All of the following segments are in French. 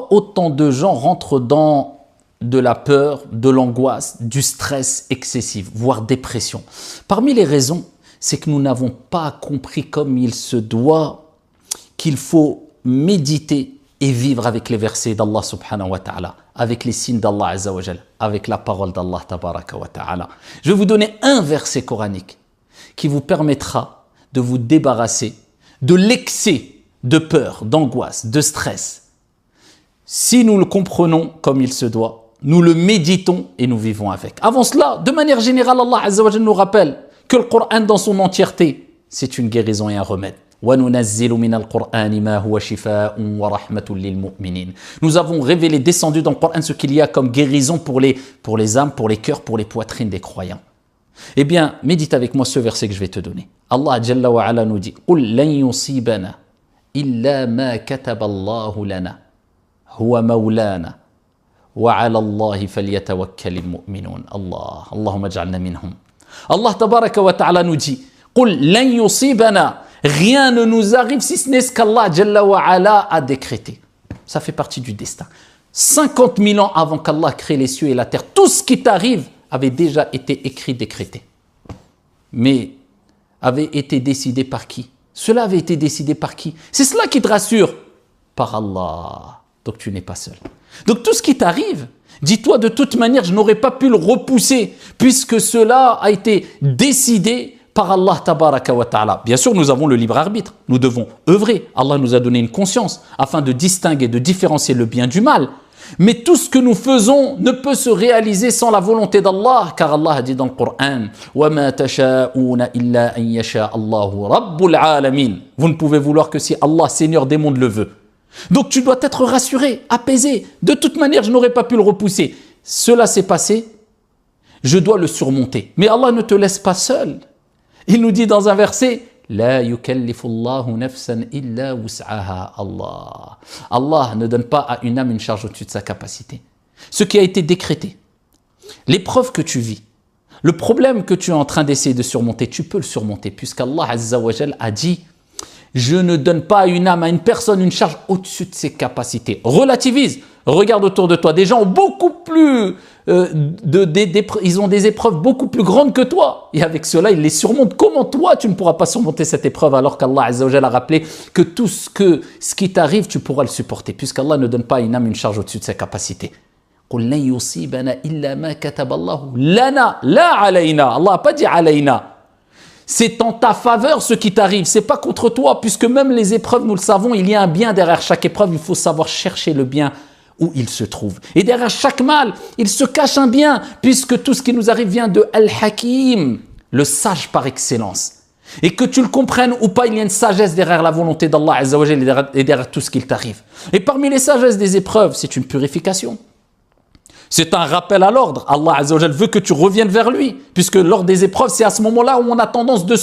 autant de gens rentrent dans de la peur, de l'angoisse, du stress excessif, voire dépression? Parmi les raisons, c'est que nous n'avons pas compris comme il se doit qu'il faut méditer et vivre avec les versets d'Allah subhanahu wa ta'ala, avec les signes d'Allah azza wa jal, avec la parole d'Allah tabaraka wa ta'ala. Je vais vous donner un verset coranique qui vous permettra de vous débarrasser de l'excès de peur, d'angoisse, de stress. Si nous le comprenons comme il se doit, nous le méditons et nous vivons avec. Avant cela, de manière générale, Allah azza wa jal nous rappelle que le Coran dans son entièreté, c'est une guérison et un remède. Nous avons révélé, descendu dans le Coran ce qu'il y a comme guérison pour les âmes, pour les cœurs, pour les poitrines des croyants. Eh bien, médite avec moi ce verset que je vais te donner. Allah Jalla wa Ala nous dit قُلْ لَنْ يُصِيبَنَا إِلَّا مَا كَتَبَ اللَّهُ لَنَا هُوَ مَوْلَانَا وَعَلَى اللَّهِ فَلْيَتَوَكَّلِ الْمُؤْمِنُونَ اللهم اجعلنا منهم. Allah Tabaraka wa Ta'ala nous dit قُلْ لَنْ يُصِيبَنَا, rien ne nous arrive si ce n'est ce qu'Allah Jalla wa Ala a décrété. Ça fait partie du destin. 50 000 ans avant qu'Allah crée les cieux et la terre, tout ce qui t'arrive avait déjà été écrit, décrété. Mais avait été décidé par qui? Cela avait été décidé par qui? C'est cela qui te rassure. Par Allah. Donc tu n'es pas seul. Donc tout ce qui t'arrive, dis-toi de toute manière, je n'aurais pas pu le repousser puisque cela a été décidé par Allah tabaraka wa ta'ala. Bien sûr, nous avons le libre arbitre. Nous devons œuvrer. Allah nous a donné une conscience afin de distinguer, de différencier le bien du mal. Mais tout ce que nous faisons ne peut se réaliser sans la volonté d'Allah, car Allah a dit dans le Coran وَمَا تَشَاءُونَ إِلَّا أَن يَشَاءَ اللَّهُ رَبُّ الْعَالَمِينَ. Vous ne pouvez vouloir que si Allah, Seigneur des mondes, le veut. Donc tu dois être rassuré, apaisé. De toute manière, je n'aurais pas pu le repousser. Cela s'est passé, je dois le surmonter. Mais Allah ne te laisse pas seul. Il nous dit dans un verset لا يكلف الله نفسا إلا وسعها. Allah ne donne pas à une âme une charge au-dessus de sa capacité. Ce qui a été décrété, l'épreuve que tu vis, le problème que tu es en train d'essayer de surmonter, tu peux le surmonter puisqu'Allah Azza wa Jal a dit je ne donne pas à une âme, à une personne une charge au-dessus de ses capacités. Relativise. Regarde autour de toi, des gens ont beaucoup plus ils ont des épreuves beaucoup plus grandes que toi. Et avec cela, ils les surmontent. Comment toi, tu ne pourras pas surmonter cette épreuve alors qu'Allah Azza wa Jal a rappelé que tout ce qui t'arrive, tu pourras le supporter puisqu'Allah ne donne pas à une âme une charge au-dessus de ses capacités. قُلْ لَنْ يُصِيبَنَا إِلَّا مَا كَتَبَ اللَّهُ لَنَا لَا عَلَيْنَا. Allah n'a pas dit عَلَيْنَا. C'est en ta faveur ce qui t'arrive, c'est pas contre toi, puisque même les épreuves, nous le savons, il y a un bien derrière chaque épreuve, il faut savoir chercher le bien où il se trouve. Et derrière chaque mal, il se cache un bien, puisque tout ce qui nous arrive vient de Al-Hakim, le sage par excellence. Et que tu le comprennes ou pas, il y a une sagesse derrière la volonté d'Allah Azza wa Jalla et derrière tout ce qui t'arrive. Et parmi les sagesses des épreuves, c'est une purification. C'est un rappel à l'ordre. Allah Azza wa Jal veut que tu reviennes vers lui. Puisque lors des épreuves, c'est à ce moment-là où on a tendance de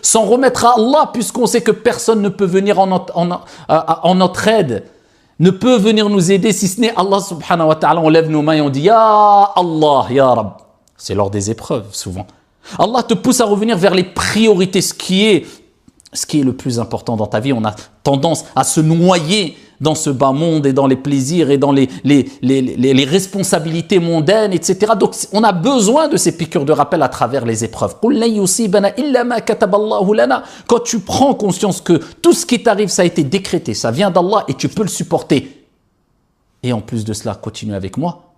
s'en remettre à Allah, puisqu'on sait que personne ne peut venir en notre aide, ne peut venir nous aider si ce n'est Allah subhanahu wa ta'ala. On lève nos mains et on dit Ya Allah, Ya Rab. C'est lors des épreuves, souvent. Allah te pousse à revenir vers les priorités, ce qui est le plus important dans ta vie. On a tendance à se noyer dans ce bas monde et dans les plaisirs et dans les responsabilités mondaines, etc. Donc, on a besoin de ces piqûres de rappel à travers les épreuves. Quand tu prends conscience que tout ce qui t'arrive, ça a été décrété, ça vient d'Allah et tu peux le supporter. Et en plus de cela, continue avec moi.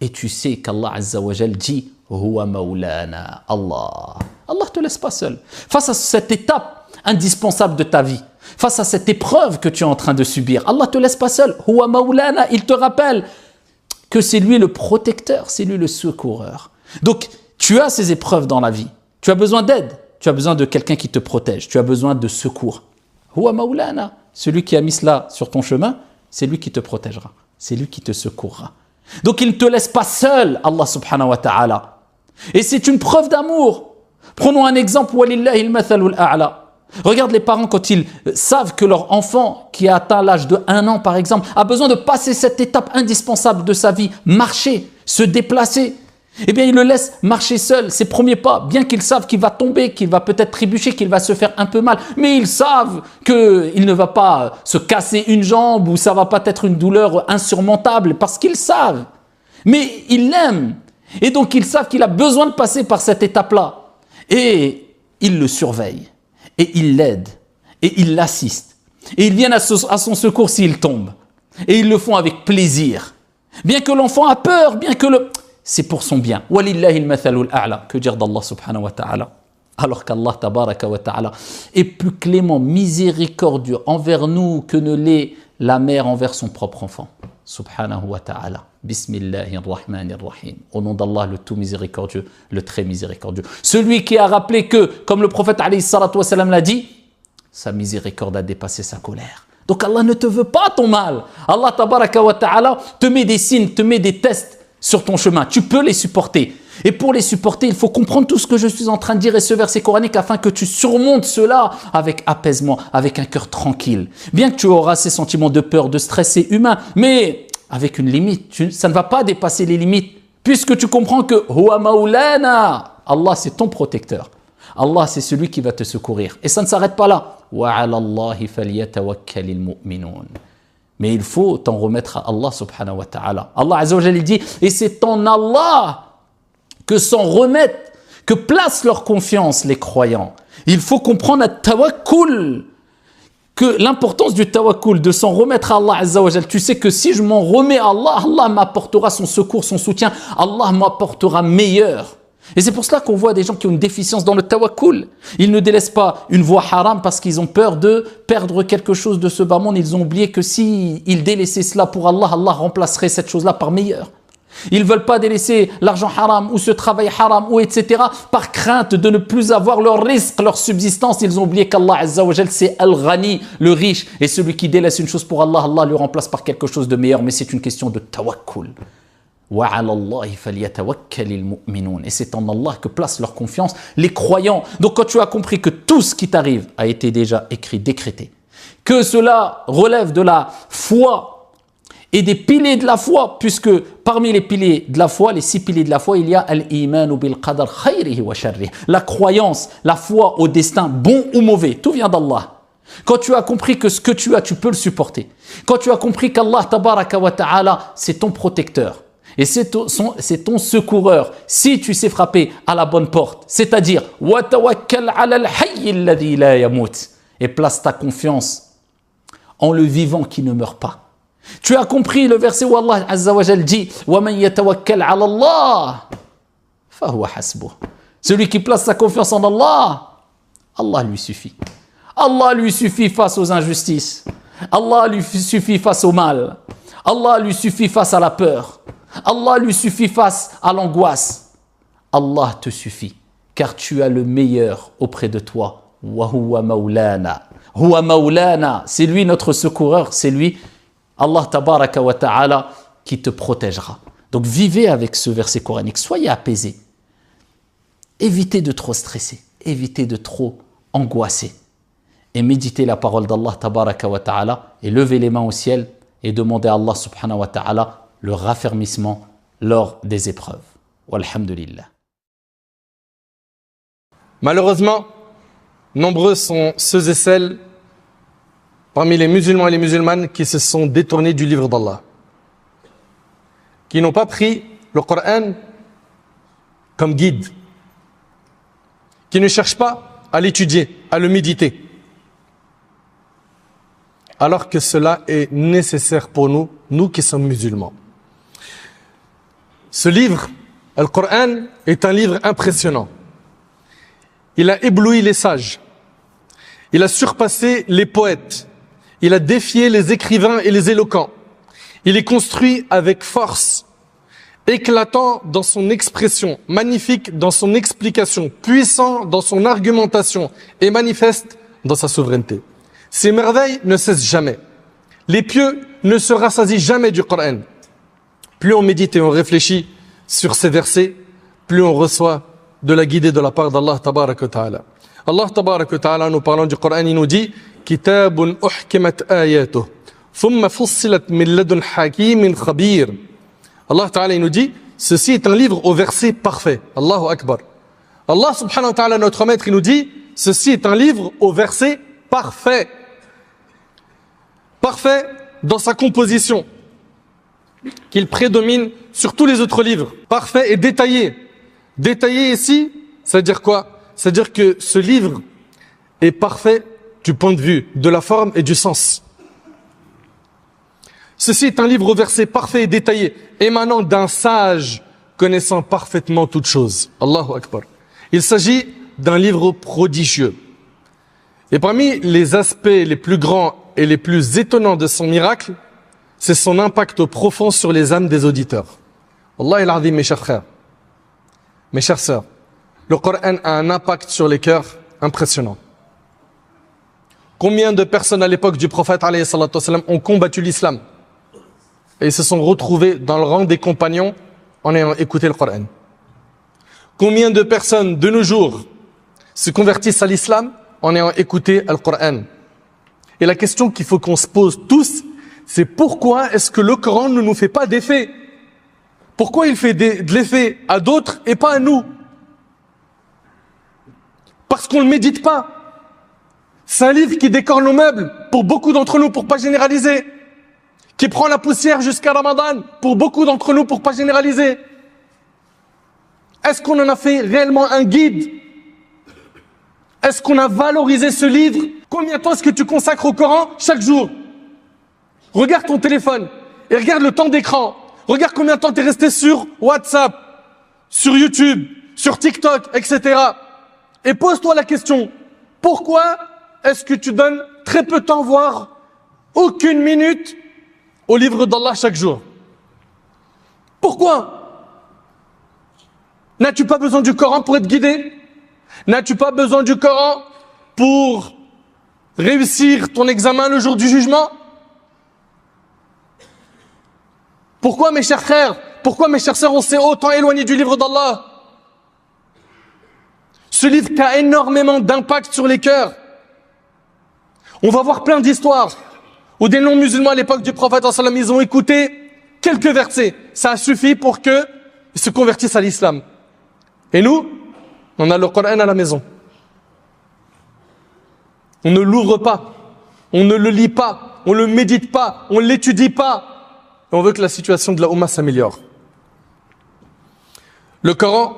Et tu sais qu'Allah Azza wa Jal dit Huwa Maulana. Allah ne te laisse pas seul. Face à cette étape indispensable de ta vie, face à cette épreuve que tu es en train de subir, Allah ne te laisse pas seul. Huwa Maulana, il te rappelle que c'est lui le protecteur, c'est lui le secoureur. Donc, tu as ces épreuves dans la vie. Tu as besoin d'aide, tu as besoin de quelqu'un qui te protège, tu as besoin de secours. Huwa Maulana, celui qui a mis cela sur ton chemin, c'est lui qui te protégera, c'est lui qui te secourra. Donc, il ne te laisse pas seul, Allah subhanahu wa ta'ala. Et c'est une preuve d'amour. Prenons un exemple, walillahi al-mathalul a'la. Regarde les parents quand ils savent que leur enfant qui a atteint l'âge de 1 an par exemple a besoin de passer cette étape indispensable de sa vie, marcher, se déplacer. eh bien, ils le laissent marcher seul, ses premiers pas, bien qu'ils savent qu'il va tomber, qu'il va peut-être trébucher, qu'il va se faire un peu mal. Mais ils savent qu'il ne va pas se casser une jambe ou ça va pas être une douleur insurmontable parce qu'ils savent. Mais ils l'aiment. Et donc, ils savent qu'il a besoin de passer par cette étape-là. Et ils le surveillent. Et ils l'aident. Et ils l'assistent. Et ils viennent à son secours s'il tombe. Et ils le font avec plaisir. Bien que l'enfant a peur, bien que c'est pour son bien. Walillahi al-mathalul a'la. Que dire d'Allah subhanahu wa ta'ala? Alors qu'Allah tabaraka wa ta'ala est plus clément, miséricordieux envers nous que ne l'est la mère envers son propre enfant. Subhanahu wa ta'ala. Bismillahirrahmanirrahim. Au nom d'Allah, le tout miséricordieux, le très miséricordieux. Celui qui a rappelé que, comme le prophète alayhi salatu wa salam l'a dit, sa miséricorde a dépassé sa colère. Donc Allah ne te veut pas ton mal. Allah tabaraka wa ta'ala te met des signes, te met des tests sur ton chemin. Tu peux les supporter. Et pour les supporter, il faut comprendre tout ce que je suis en train de dire et ce verset coranique afin que tu surmontes cela avec apaisement, avec un cœur tranquille. Bien que tu auras ces sentiments de peur, de stress, c'est humain, mais avec une limite. Ça ne va pas dépasser les limites puisque tu comprends que Huwa Maulana, Allah c'est ton protecteur. Allah c'est celui qui va te secourir. Et ça ne s'arrête pas là. Wa 'ala Allahi falyatawakkalil mu'minun. Mais il faut t'en remettre à Allah subhanahu wa ta'ala. Allah azza wa jalla dit, et c'est en Allah que s'en remettent, que placent leur confiance les croyants. Il faut comprendre at-tawakkul, que l'importance du tawakkul, de s'en remettre à Allah azza wa jalla. Tu sais que si je m'en remets à Allah, Allah m'apportera son secours, son soutien. Allah m'apportera meilleur. Et c'est pour cela qu'on voit des gens qui ont une déficience dans le tawakkul. Ils ne délaissent pas une voie haram parce qu'ils ont peur de perdre quelque chose de ce bas monde. Ils ont oublié que s'ils délaissaient cela pour Allah, Allah remplacerait cette chose-là par meilleur. Ils ne veulent pas délaisser l'argent haram ou ce travail haram ou etc. par crainte de ne plus avoir leur risque, leur subsistance. Ils ont oublié qu'Allah Azza wa Jal c'est Al-Ghani, le riche. Et celui qui délaisse une chose pour Allah, Allah le remplace par quelque chose de meilleur. Mais c'est une question de tawakkul. Wa 'ala Allahi falyatawakkalil mu'minun. Et c'est en Allah que placent leur confiance les croyants. Donc quand tu as compris que tout ce qui t'arrive a été déjà écrit, décrété, que cela relève de la foi et des piliers de la foi, puisque parmi les piliers de la foi, les 6 piliers de la foi, il y a al-imanu bil qadar khayrihi wa sharrihi, la croyance, la foi au destin bon ou mauvais, tout vient d'Allah. Quand tu as compris que ce que tu as, tu peux le supporter. Quand tu as compris qu'Allah tabaraka wa ta'ala, c'est ton protecteur. Et c'est ton secoureur si tu sais frapper à la bonne porte. C'est-à-dire, wa tawakkal 'ala al-hayy alladhi la yamut, et place ta confiance en le vivant qui ne meurt pas. Tu as compris le verset où Allah Azza wa Jal dit wa man yatawakkal 'ala Allah fa huwa hasbuh. Celui qui place sa confiance en Allah, Allah lui suffit. Allah lui suffit face aux injustices. Allah lui suffit face au mal. Allah lui suffit face à la peur. Allah lui suffit face à l'angoisse. Allah te suffit, car tu as le meilleur auprès de toi. Wa huwa maulana. Huwa maulana, c'est lui notre secoureur, c'est lui, Allah tabaraka wa ta'ala, qui te protégera. Donc vivez avec ce verset coranique, soyez apaisés. Évitez de trop stresser, évitez de trop angoisser. Et méditez la parole d'Allah tabaraka wa ta'ala, et levez les mains au ciel, et demandez à Allah subhanahu wa ta'ala le raffermissement lors des épreuves. Walhamdulillah. Malheureusement, nombreux sont ceux et celles parmi les musulmans et les musulmanes qui se sont détournés du livre d'Allah, qui n'ont pas pris le Coran comme guide, qui ne cherchent pas à l'étudier, à le méditer, alors que cela est nécessaire pour nous, nous qui sommes musulmans. Ce livre, le Coran, est un livre impressionnant. Il a ébloui les sages. Il a surpassé les poètes. Il a défié les écrivains et les éloquents. Il est construit avec force, éclatant dans son expression, magnifique dans son explication, puissant dans son argumentation et manifeste dans sa souveraineté. Ces merveilles ne cessent jamais. Les pieux ne se rassasient jamais du Coran. Plus on médite et on réfléchit sur ces versets, plus on reçoit de la guidée de la part d'Allah tabaraka wa ta'ala. Allah tabaraka wa ta'ala, nous parlons du Coran, il nous dit Kitabun uhkimat ayatuh thumma fussilat min ladun hakimin khabir. Allah ta'ala il nous dit ceci est un livre au verset parfait. Allahu Akbar. Allah subhanahu wa ta'ala, notre maître, il nous dit, ceci est un livre au verset parfait. Parfait dans sa composition, qu'il prédomine sur tous les autres livres. Parfait et détaillé. Détaillé ici, ça veut dire quoi? Ça veut dire que ce livre est parfait du point de vue de la forme et du sens. Ceci est un livre au verset parfait et détaillé, émanant d'un sage connaissant parfaitement toutes choses. Allahu Akbar. Il s'agit d'un livre prodigieux. Et parmi les aspects les plus grands et les plus étonnants de son miracle, c'est son impact profond sur les âmes des auditeurs. Wallahi al-azim, mes chers frères, mes chères sœurs, le Coran a un impact sur les cœurs impressionnant. Combien de personnes à l'époque du prophète alayhi salatu wassalam ont combattu l'islam et ils se sont retrouvés dans le rang des compagnons en ayant écouté le Coran? Combien de personnes de nos jours se convertissent à l'islam en ayant écouté le Coran? Et la question qu'il faut qu'on se pose tous, c'est pourquoi est-ce que le Coran ne nous fait pas d'effet? Pourquoi il fait de l'effet à d'autres et pas à nous? Parce qu'on ne le médite pas. C'est un livre qui décore nos meubles pour beaucoup d'entre nous, pour pas généraliser. Qui prend la poussière jusqu'à Ramadan pour beaucoup d'entre nous, pour pas généraliser. Est-ce qu'on en a fait réellement un guide? Est-ce qu'on a valorisé ce livre? Combien de temps est-ce que tu consacres au Coran chaque jour? Regarde ton téléphone et regarde le temps d'écran. Regarde combien de temps tu es resté sur WhatsApp, sur YouTube, sur TikTok, etc. Et pose-toi la question, pourquoi est-ce que tu donnes très peu de temps, voire aucune minute au livre d'Allah chaque jour? Pourquoi? N'as-tu pas besoin du Coran pour être guidé? N'as-tu pas besoin du Coran pour réussir ton examen le jour du jugement? Pourquoi, mes chers frères, pourquoi, mes chères sœurs, on s'est autant éloigné du livre d'Allah? Ce livre qui a énormément d'impact sur les cœurs. On va voir plein d'histoires où des non-musulmans à l'époque du prophète, ils ont écouté quelques versets. Ça a suffi pour qu'ils se convertissent à l'islam. Et nous, on a le Coran à la maison. On ne l'ouvre pas, on ne le lit pas, on ne le médite pas, on ne l'étudie pas. Et on veut que la situation de la Oumma s'améliore. Le Coran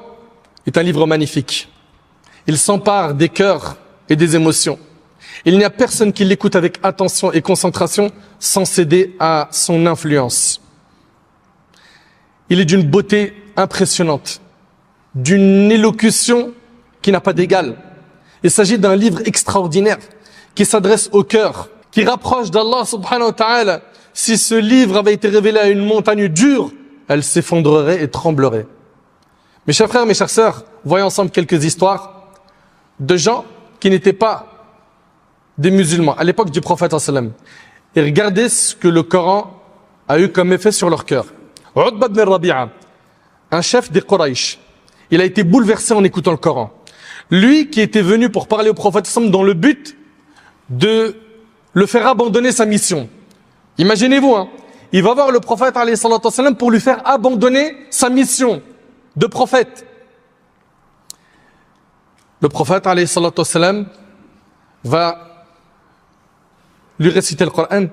est un livre magnifique. Il s'empare des cœurs et des émotions. Il n'y a personne qui l'écoute avec attention et concentration sans céder à son influence. Il est d'une beauté impressionnante, d'une élocution qui n'a pas d'égal. Il s'agit d'un livre extraordinaire qui s'adresse au cœur, qui rapproche d'Allah subhanahu wa ta'ala. Si ce livre avait été révélé à une montagne dure, elle s'effondrerait et tremblerait. Mes chers frères, mes chères sœurs, voyons ensemble quelques histoires de gens qui n'étaient pas des musulmans à l'époque du prophète sallam. Et regardez ce que le Coran a eu comme effet sur leur cœur. Utba ibn Rabi'a, un chef des Quraysh, il a été bouleversé en écoutant le Coran. Lui qui était venu pour parler au prophète sallam dans le but de le faire abandonner sa mission. Imaginez-vous, il va voir le prophète alayhi salatu wassalam pour lui faire abandonner sa mission de prophète. Le prophète alayhi salatu wassalam va lui réciter le Coran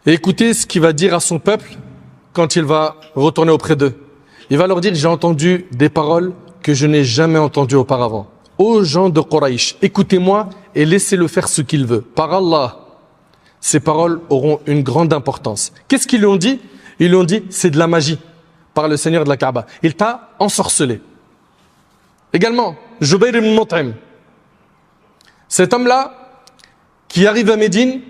et écouter ce qu'il va dire à son peuple quand il va retourner auprès d'eux. Il va leur dire: j'ai entendu des paroles que je n'ai jamais entendues auparavant. Ô gens de Quraysh, écoutez-moi et laissez-le faire ce qu'il veut. Par Allah, ces paroles auront une grande importance. Qu'est-ce qu'ils lui ont dit? Ils lui ont dit: c'est de la magie par le Seigneur de la Kaaba. Il t'a ensorcelé. Également, Jubayr ibn Mut'im. Cet homme-là, qui arrive à Médine,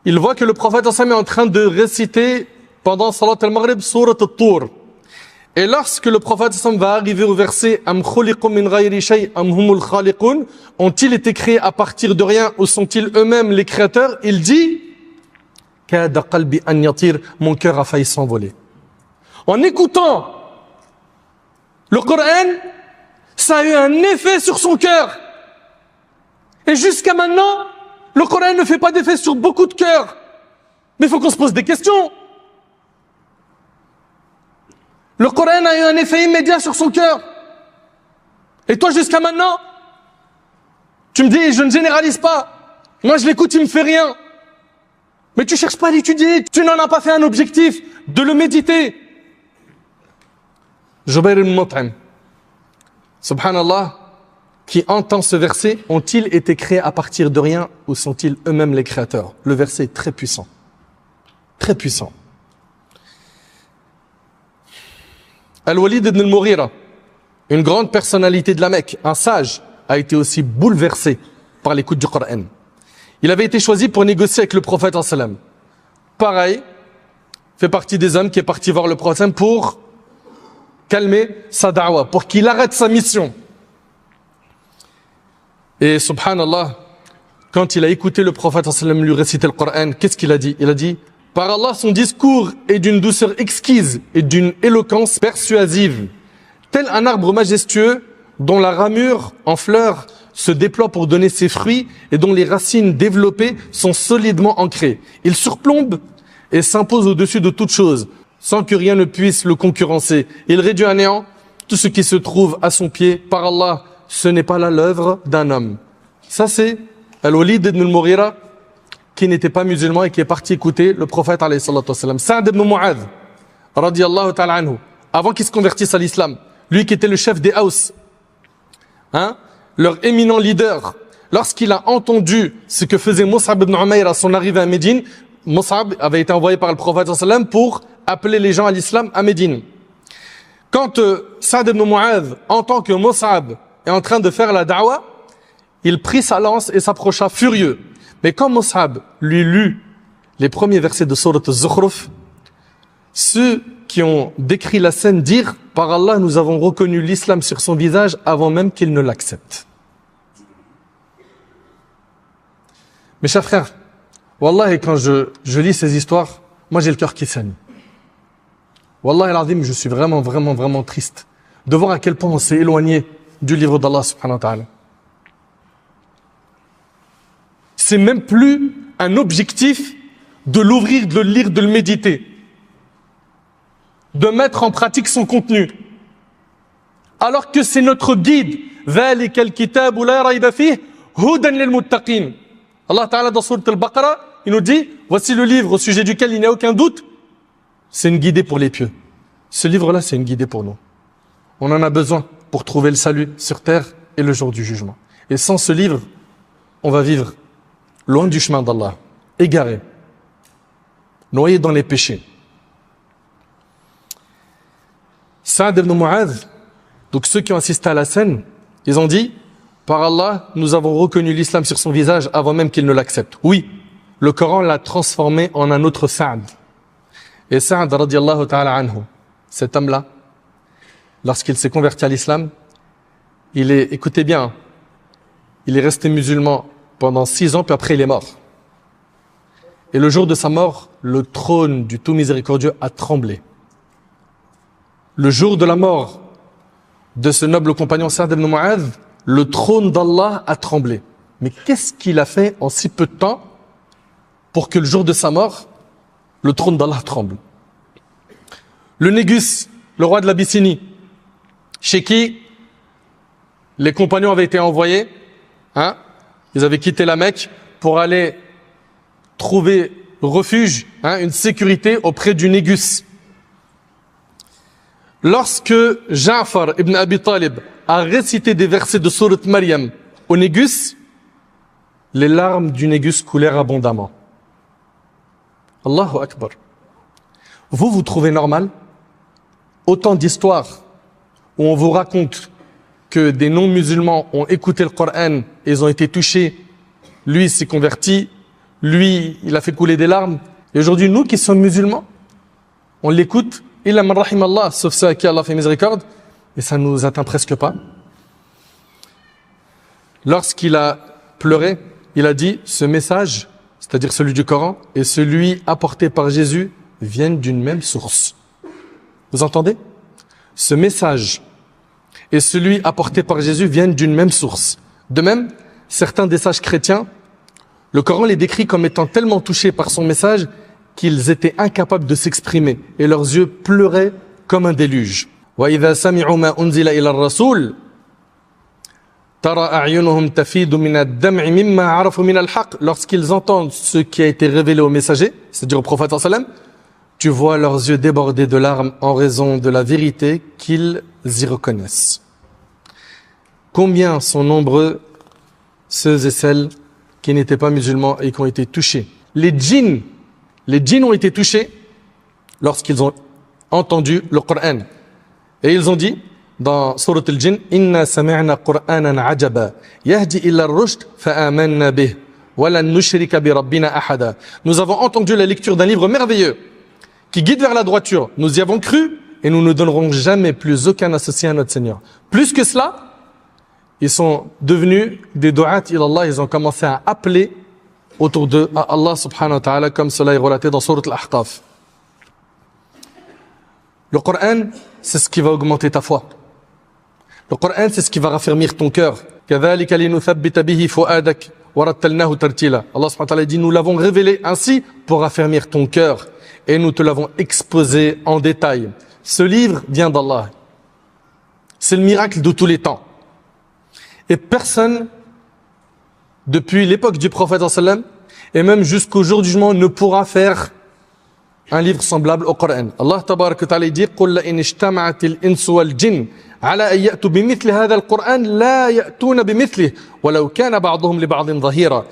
il voit que le prophète est en train de réciter pendant Salat al-Maghrib Surat al-Tur. Et lorsque le prophète va arriver au verset Am khuliqu min ghayri shay am humul khaliqun, ont-ils été créés à partir de rien ou sont-ils eux-mêmes les créateurs? Il dit: Kada qalbi an yatir, mon cœur a failli s'envoler. En écoutant le Coran, ça a eu un effet sur son cœur. Et jusqu'à maintenant, le Coran ne fait pas d'effet sur beaucoup de cœurs. Mais il faut qu'on se pose des questions. Le Coran a eu un effet immédiat sur son cœur. Et toi, jusqu'à maintenant, tu me dis, je ne généralise pas. Moi, je l'écoute, il me fait rien. Mais tu cherches pas à l'étudier. Tu n'en as pas fait un objectif de le méditer. Jubayr ibn Mut'im, subhanallah, qui entend ce verset, ont-ils été créés à partir de rien ou sont-ils eux-mêmes les créateurs? Le verset est très puissant. Très puissant. Al-Walid ibn al-Mughira, une grande personnalité de la Mecque, un sage, a été aussi bouleversé par l'écoute du Coran. Il avait été choisi pour négocier avec le prophète sallam. Pareil, fait partie des hommes qui est parti voir le prophète pour calmer sa da'wa, pour qu'il arrête sa mission. Et subhanallah, quand il a écouté le prophète sallam lui réciter le Coran, qu'est-ce qu'il a dit? Il a dit, par Allah, son discours est d'une douceur exquise et d'une éloquence persuasive, tel un arbre majestueux dont la ramure en fleurs se déploie pour donner ses fruits et dont les racines développées sont solidement ancrées. Il surplombe et s'impose au-dessus de toute chose, sans que rien ne puisse le concurrencer. Il réduit à néant tout ce qui se trouve à son pied. Par Allah, ce n'est pas là l'œuvre d'un homme. Ça c'est Al-Walid ibn al-Mughira, qui n'était pas musulman et qui est parti écouter le prophète alayhi salatu wassalam. Sa'd ibn Mu'adh, radiyallahu ta'ala anhu, avant qu'il se convertisse à l'islam, lui qui était le chef des Haus, leur éminent leader, lorsqu'il a entendu ce que faisait Mus'ab ibn Umayr à son arrivée à Médine, Mus'ab avait été envoyé par le prophète sallam pour appeler les gens à l'islam à Médine. Quand Sa'd ibn Mu'adh entend que Mus'ab est en train de faire la da'wa, il prit sa lance et s'approcha furieux. Mais quand Mus'ab lui lut les premiers versets de Sourate Az-Zukhruf, ceux qui ont décrit la scène dirent « Par Allah, nous avons reconnu l'islam sur son visage avant même qu'il ne l'accepte. » Mes chers frères, Wallah, quand je lis ces histoires, moi j'ai le cœur qui saigne. Wallah al-Azim, je suis vraiment triste de voir à quel point on s'est éloigné du livre d'Allah subhanahu wa ta'ala. C'est même plus un objectif de l'ouvrir, de le lire, de le méditer, de mettre en pratique son contenu. Alors que c'est notre guide. ذَلِكَ الْكِتَابُ لَا رَيْبَ فِيهِ هُدًى لِلْمُتَّقِينَ. Allah Ta'ala dans Sourate Al-Baqarah, il nous dit, voici le livre au sujet duquel il n'y a aucun doute. C'est une guidée pour les pieux. Ce livre-là, c'est une guidée pour nous. On en a besoin pour trouver le salut sur terre et le jour du jugement. Et sans ce livre, on va vivre loin du chemin d'Allah, égaré, noyé dans les péchés. Sa'd ibn Mu'adh, donc ceux qui ont assisté à la scène, ils ont dit, par Allah, nous avons reconnu l'islam sur son visage avant même qu'il ne l'accepte. Oui, le Coran l'a transformé en un autre Sa'd. Et Sa'd, radiyallahu ta'ala anhu, cet homme-là, lorsqu'il s'est converti à l'islam, écoutez bien, il est resté musulman pendant 6 ans, puis après il est mort. Et le jour de sa mort, le trône du tout miséricordieux a tremblé. Le jour de la mort de ce noble compagnon Sa'd ibn Mu'adh, le trône d'Allah a tremblé. Mais qu'est-ce qu'il a fait en si peu de temps pour que le jour de sa mort, le trône d'Allah tremble? Le Négus, le roi de l'Abyssinie, chez qui les compagnons avaient été envoyés, ils avaient quitté la Mecque pour aller trouver refuge, une sécurité auprès du Négus. Lorsque Ja'far ibn Abi Talib a récité des versets de Sourate Maryam au Négus, les larmes du Négus coulèrent abondamment. Allahu Akbar. Vous trouvez normal autant d'histoires où on vous raconte que des non-musulmans ont écouté le Coran et ils ont été touchés, lui s'est converti, lui il a fait couler des larmes, et aujourd'hui nous qui sommes musulmans, on l'écoute, illa man rahimallah, sauf ceux à qui Allah fait miséricorde, et ça ne nous atteint presque pas. Lorsqu'il a pleuré, il a dit, ce message, c'est-à-dire celui du Coran, et celui apporté par Jésus, viennent d'une même source. Vous entendez? Ce message et celui apporté par Jésus viennent d'une même source. De même, certains des sages chrétiens, le Coran les décrit comme étant tellement touchés par son message qu'ils étaient incapables de s'exprimer et leurs yeux pleuraient comme un déluge. وَإِذَا سَمِعُوا مَا أُنزِلَ إِلَى الرَّسُولِ تَرَى أَعْيُنُهُمْ تَفِيضُ مِنَ الدَّمْعِ مِمَّا عَرَفُوا مِنَ الْحَقِّ. Lorsqu'ils entendent ce qui a été révélé au messager, c'est-à-dire au prophète sallallahu alayhi wa sallam, tu vois leurs yeux déborder de larmes en raison de la vérité qu'ils y reconnaissent. Combien sont nombreux ceux et celles qui n'étaient pas musulmans et qui ont été touchés. Les djinns ont été touchés lorsqu'ils ont entendu le Coran. Et ils ont dit dans Surat al-Jinn, Inna sami'na Qur'anan ajaba, yahdi illa ar-rushd fa'amanna bih, wa lan nushrika bi rabbina ahada. Nous avons entendu la lecture d'un livre merveilleux qui guide vers la droiture. Nous y avons cru et nous ne donnerons jamais plus aucun associé à notre Seigneur. Plus que cela, ils sont devenus des du'at ilallah, ils ont commencé à appeler autour d'eux à Allah subhanahu wa ta'ala, comme cela est relaté dans Surat al-Ahqaf. Le Coran, c'est ce qui va augmenter ta foi. Le Coran, c'est ce qui va raffermir ton cœur. كَذَلِكَ لِنُثَبِّتَ بِهِ فُؤَادَكَ وَرَتَّلْنَاهُ تَرْتِيلًا. Allah subhanahu wa ta'ala dit, nous l'avons révélé ainsi pour raffermir ton cœur. Et nous te l'avons exposé en détail. Ce livre vient d'Allah. C'est le miracle de tous les temps. Et personne, depuis l'époque du prophète sallam, et même jusqu'au jour du jugement, ne pourra faire un livre semblable au Coran. Allah tabarak wa ta'ala dit, قُلْ لَإِنِ اجْتَمَعَتِ الْإِنسُ وَالْجِنُّ عَلَى أَن يَأْتُوا بِمِثْلِ هَذَا الْقُرْآنِ لَا يَأْتُونَ بِمِثْلِهِ وَلَوْ كَانَ بَعْضُهُمْ لِبَعْضٍ ظَهِيرًا.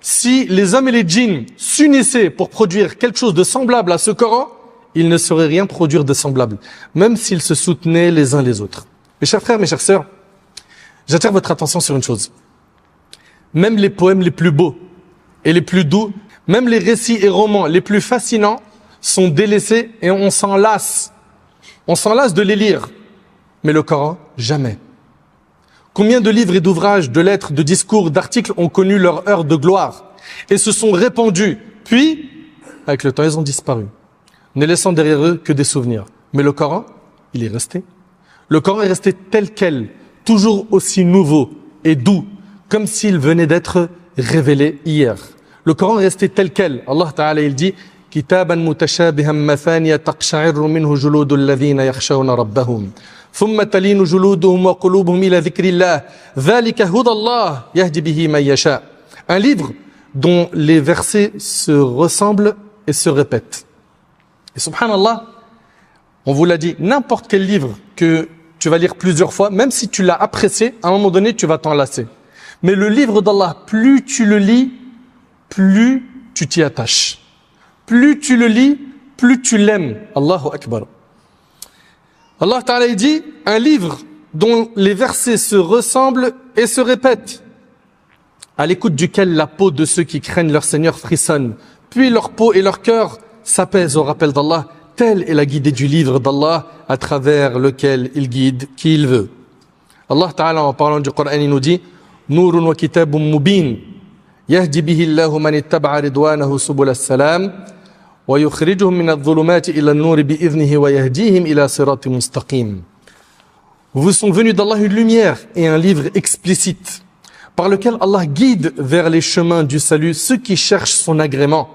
Si les hommes et les djinns s'unissaient pour produire quelque chose de semblable à ce Coran, ils ne sauraient rien produire de semblable, même s'ils se soutenaient les uns les autres. Mes chers frères, mes chères sœurs, j'attire votre attention sur une chose. Même les poèmes les plus beaux et les plus doux, même les récits et romans les plus fascinants sont délaissés et on s'en lasse. On s'en lasse de les lire. Mais le Coran, jamais. Combien de livres et d'ouvrages, de lettres, de discours, d'articles ont connu leur heure de gloire et se sont répandus. Puis, avec le temps, ils ont disparu, ne laissant derrière eux que des souvenirs. Mais le Coran, il est resté. Le Coran est resté tel quel, toujours aussi nouveau et doux, comme s'il venait d'être révélé hier. Le Coran est resté tel quel. Allah Ta'ala, il dit, كتابا متشابها مثانية تقشعر منه جلود الذين يخشون ربهم ثم تلين جلودهم وقلوبهم إلى ذكر الله ذلك هدى الله يهدي به من يشاء. Un livre dont les versets se ressemblent et se répètent. Et subhanallah, on vous l'a dit, n'importe quel livre que tu vas lire plusieurs fois, même si tu l'as apprécié, à un moment donné, tu vas t'en lasser. Mais le livre d'Allah, plus tu le lis, plus tu t'y attaches. Plus tu le lis, plus tu l'aimes. Allahu Akbar. Allah Ta'ala dit, un livre dont les versets se ressemblent et se répètent, à l'écoute duquel la peau de ceux qui craignent leur Seigneur frissonne, puis leur peau et leur cœur s'apaisent au rappel d'Allah. Telle est la guidée du livre d'Allah à travers lequel il guide qui il veut. Allah Ta'ala, en parlant du Coran, il nous dit, Nurun wa kitabun mubin, yahdi bihi Allahu man ittaba'a ridwanahu subul as-salam, ويخرجهم من الظلمات إلى النور بإذنه ويهديهم إلى صراط مستقيم. Vous sont venus d'Allah une lumière et un livre explicite par lequel Allah guide vers les chemins du salut ceux qui cherchent son agrément.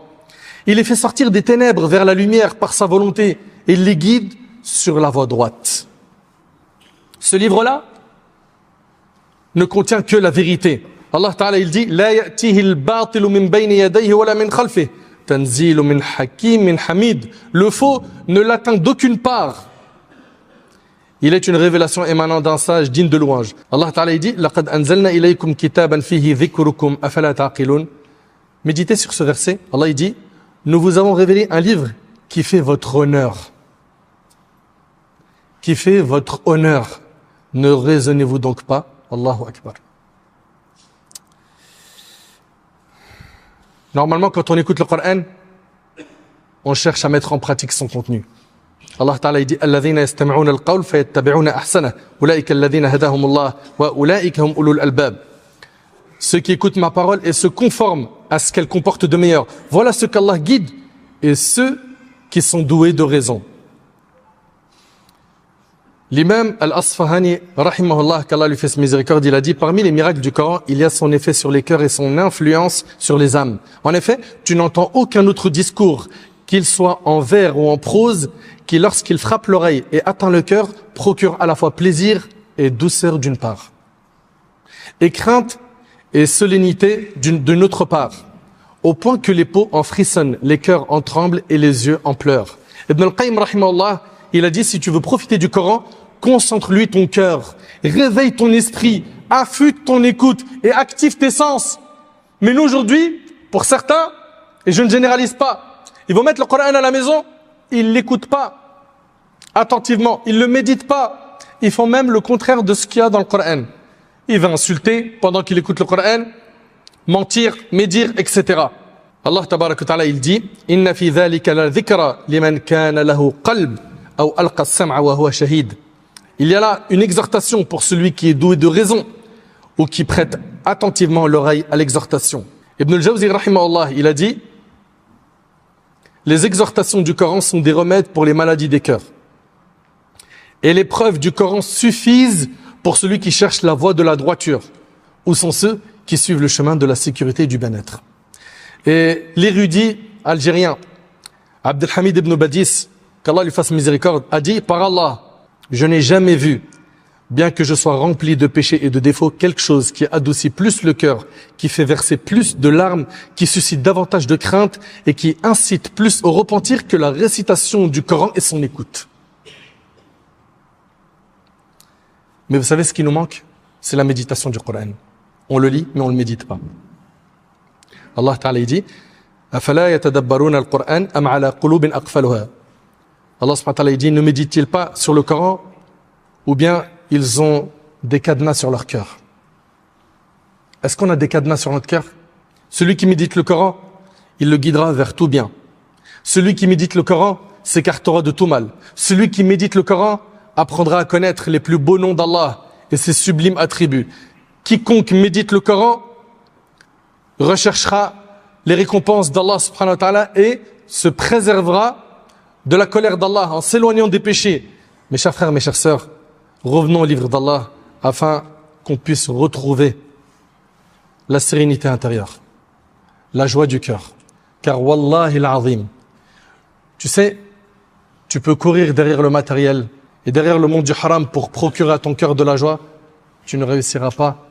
Il les fait sortir des ténèbres vers la lumière par sa volonté et il les guide sur la voie droite. Ce livre-là ne contient que la vérité. Allah Ta'ala, il dit لا يأتيه الباطل من بين يديه ولا من خلفه تنزيل من حكيم حميد. Le faux ne l'atteint d'aucune part. Il est une révélation émanant d'un sage digne de louange. Allah Ta'ala dit لقد أنزلنا إليكم كتابا فيه ذكركم أفلا تعقلون. Méditez sur ce verset. Allah dit, nous vous avons révélé un livre qui fait votre honneur. Qui fait votre honneur. Ne raisonnez-vous donc pas? Allahu Akbar. Normalement, quand on écoute le Coran, on cherche à mettre en pratique son contenu. Allah Ta'ala dit الذين يستمعون القول فيتبعون أحسنه أولئك الذين هداهم الله وأولئك هم أولو الألباب. Ceux qui écoutent ma parole et se conforment à ce qu'elle comporte de meilleur. Voilà ce qu'Allah guide et ceux qui sont doués de raison. L'imam Al-Asfahani, rahimahullah, qu'Allah lui fasse miséricorde, il a dit, parmi les miracles du Coran, il y a son effet sur les cœurs et son influence sur les âmes. En effet, tu n'entends aucun autre discours qu'il soit en vers ou en prose, qui lorsqu'il frappe l'oreille et atteint le cœur, procure à la fois plaisir et douceur d'une part, et crainte et solennité d'une autre part, au point que les peaux en frissonnent, les cœurs en tremblent et les yeux en pleurent. Ibn al-Qayyim, rahimahullah, il a dit, si tu veux profiter du Coran, concentre-lui ton cœur, réveille ton esprit, affûte ton écoute et active tes sens. Mais nous aujourd'hui, pour certains, et je ne généralise pas, ils vont mettre le Coran à la maison, ils l'écoutent pas attentivement, ils le méditent pas, ils font même le contraire de ce qu'il y a dans le Coran. Il va insulter pendant qu'il écoute le Coran, mentir, médire, etc. Allah tabarak wa ta'ala, il dit, inna fi dhalika la dhikra liman kana lahu qalb aw alqa as-sam'a wa huwa shahid. Il y a là une exhortation pour celui qui est doué de raison ou qui prête attentivement l'oreille à l'exhortation. Ibn al-Jawzi, rahimahullah, il a dit, les exhortations du Coran sont des remèdes pour les maladies des cœurs. Et les preuves du Coran suffisent pour celui qui cherche la voie de la droiture, ou sont ceux qui suivent le chemin de la sécurité et du bien-être. Et l'érudit algérien, Abdelhamid ibn Badis, qu'Allah lui fasse miséricorde, a dit, par Allah, je n'ai jamais vu, bien que je sois rempli de péchés et de défauts, quelque chose qui adoucit plus le cœur, qui fait verser plus de larmes, qui suscite davantage de crainte et qui incite plus au repentir que la récitation du Coran et son écoute. Mais vous savez ce qui nous manque? C'est la méditation du Coran. On le lit, mais on ne le médite pas. Allah Ta'ala dit, أَفَلَا يَتَدَبَّرُونَ الْقُرْآنَ أَمْ عَلَى قُلُوبٍ أَقْفَلُهَا. Allah subhanahu wa ta'ala dit, ne méditent-ils pas sur le Coran, ou bien ils ont des cadenas sur leur cœur? Est-ce qu'on a des cadenas sur notre cœur? Celui qui médite le Coran, il le guidera vers tout bien. Celui qui médite le Coran s'écartera de tout mal. Celui qui médite le Coran apprendra à connaître les plus beaux noms d'Allah et ses sublimes attributs. Quiconque médite le Coran recherchera les récompenses d'Allah subhanahu wa ta'ala et se préservera de la colère d'Allah en s'éloignant des péchés. Mes chers frères, mes chères sœurs, revenons au livre d'Allah afin qu'on puisse retrouver la sérénité intérieure, la joie du cœur. Car wallahi al-azim, tu sais, tu peux courir derrière le matériel et derrière le monde du haram pour procurer à ton cœur de la joie, tu ne réussiras pas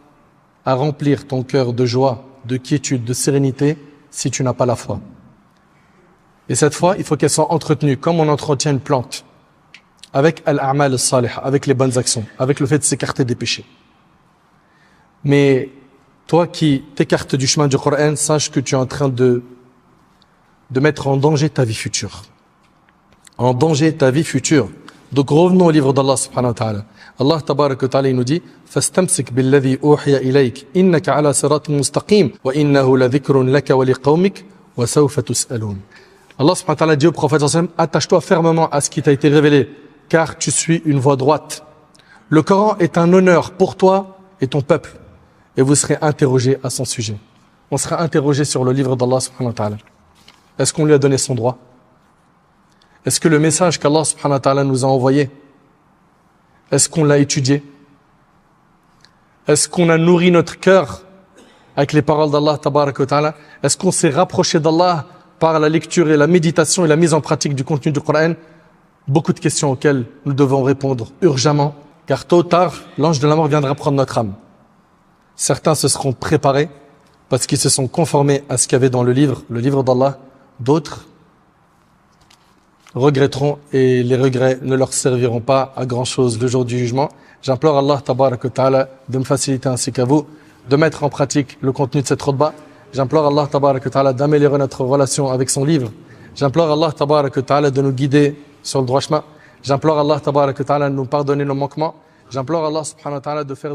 à remplir ton cœur de joie, de quiétude, de sérénité si tu n'as pas la foi. Et cette foi, il faut qu'elle soit entretenue comme on entretient une plante, avec al-a'mal al-salih, avec les bonnes actions, avec le fait de s'écarter des péchés. Mais toi qui t'écartes du chemin du Coran, sache que tu es en train de mettre en danger ta vie future. En danger ta vie future. Donc revenons au livre d'Allah subhanahu wa ta'ala. Allah tabarak wa ta'ala, il nous dit فَاسْتَمْسِكْ بِالَّذِي أُوحِيَ إِلَيْكَ إِنَّكَ عَلَى صِرَاطٍ مُسْتَقِيمٍ وَإِنَّهُ لَذِكْرٌ لَكَ وَلِقَوْمِكَ وَسَوْفَ تُسْأَلُونَ. Allah subhanahu wa ta'ala dit au prophète sallallahu alayhi wa sallam, attache-toi fermement à ce qui t'a été révélé, car tu suis une voie droite. Le Coran est un honneur pour toi et ton peuple, et vous serez interrogés à son sujet. On sera interrogé sur le livre d'Allah subhanahu wa ta'ala. Est-ce qu'on lui a donné son droit? Est-ce que le message qu'Allah subhanahu wa ta'ala nous a envoyé, est-ce qu'on l'a étudié? Est-ce qu'on a nourri notre cœur avec les paroles d'Allah tabarak wa ta'ala? Est-ce qu'on s'est rapproché d'Allah par la lecture et la méditation et la mise en pratique du contenu du Coran? Beaucoup de questions auxquelles nous devons répondre urgemment, car tôt ou tard, l'ange de la mort viendra prendre notre âme. Certains se seront préparés parce qu'ils se sont conformés à ce qu'il y avait dans le livre d'Allah. D'autres regretteront et les regrets ne leur serviront pas à grand chose le jour du jugement. J'implore Allah tabarak wa ta'ala de me faciliter ainsi qu'à vous de mettre en pratique le contenu de cette khutbah. J'implore Allah tabarak wa ta'ala d'améliorer notre relation avec son livre. J'implore Allah tabarak wa ta'ala de nous guider sur le droit chemin. J'implore Allah tabarak wa ta'ala de nous pardonner nos manquements. J'implore Allah subhanahu wa ta'ala de faire